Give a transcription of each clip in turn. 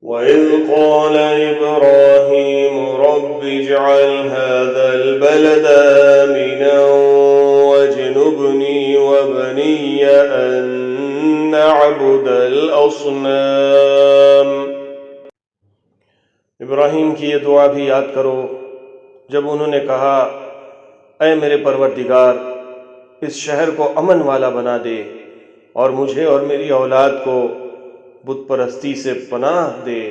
वइज़ क़ाल Ibrahim rabbi इजअल हाज़ल बलद आमिनन वज्नुब्नी वबनिय अन नअबुदल अस्नाम। इब्राहीम की ये दुआ भी याद करो जब उन्होंने कहा, ऐ मेरे परवरदिगार, इस शहर को अमन वाला बना दे और मुझे और मेरी औलाद को बुत परस्ती से पनाह दे।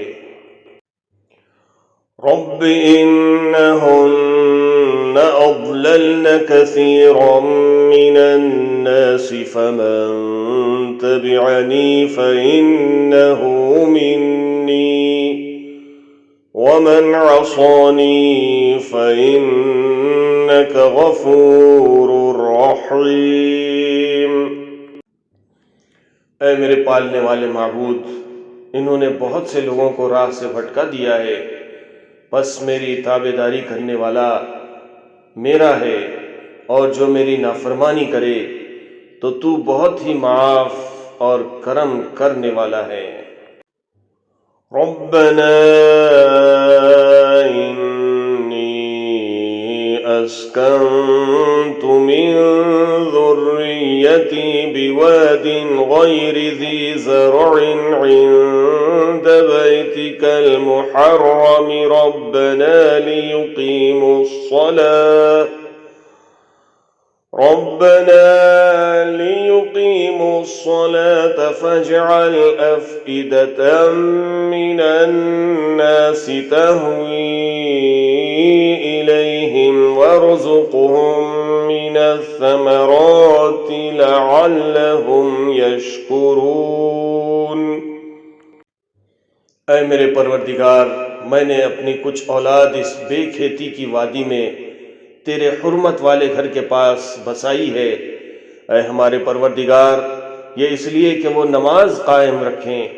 रब्बि इन्नहुन्न अज़लल्न कसीरम मिनन नासि फमन तबिअनी फइन्नहु मिन्नी वमन असानी फइन्नक गफूरुर रहीम। ऐ मेरे पालने वाले माबूद, इन्होंने बहुत से लोगों को राह से भटका दिया है, बस मेरी ताबेदारी करने वाला मेरा है, और जो मेरी नाफरमानी करे तो तू बहुत ही माफ़ और करम करने वाला है। रब्बना इन्नी अस्कन्तु मिन ज़ुर्रिय्यती बिवादिन गैरि ज़ी ज़रअइन इन्द बैतिकल मुहर्रम रब्बना लियुक़ीमु الصلاة فاجعل أفئدة من الناس تهوي إليهم وارزقهم من الثمرات لعلهم यशकुरून। ऐ मेरे परवरदिगार, मैंने अपनी कुछ औलाद इस बेखेती की वादी में तेरे हुर्मत वाले घर के पास बसाई है। ऐ हमारे परवरदिगार, ये इसलिए कि वो नमाज कायम रखें,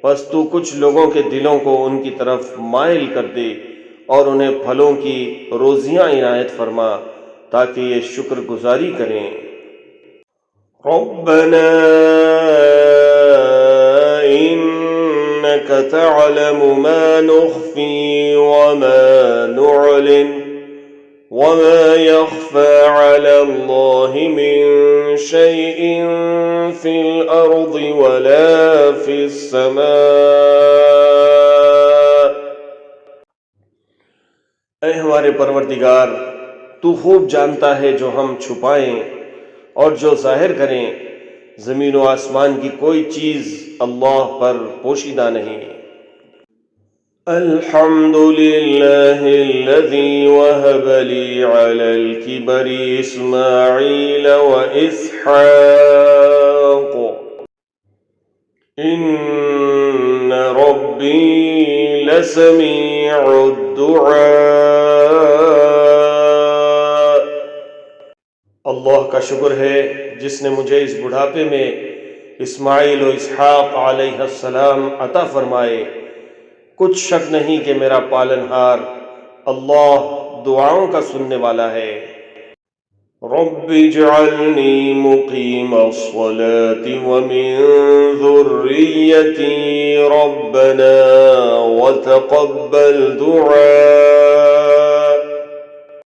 बस तू कुछ लोगों के दिलों को उनकी तरफ माइल कर दे और उन्हें फलों की रोजियां इनायत फरमा ताकि ये शुक्रगुजारी करें। रब्बना इन्नक तअलमु मा नुख्फी वमा नुअलिन वमा यख्फा अलल्लाहि मिन शैइन फिल अर्दि वला फिस समा। ऐ हमारे परवरदिगार, तू खूब जानता है जो हम छुपाएं और जो जाहिर करें। ज़मीन व आसमान की कोई चीज़ अल्लाह पर पोशीदा नहीं। अल्हम्दुलिल्लाहिल्लज़ी वहब ली अलल किबरी इस्माईल व इसहाक़ इन्न रब्बी लसमीउद दुआ। अल्लाह का शुक्र है जिसने मुझे इस बुढ़ापे में इस्माईल और इसहाक़ अलैहिस्सलाम अता फरमाए। कुछ शक नहीं कि मेरा पालनहार अल्लाह दुआओं का सुनने वाला है। रब्बि इजअलनी मुक़ीमस्सलाति व मिन ज़ुर्रिय्यती रब्बना व तक़ब्बल दुआ।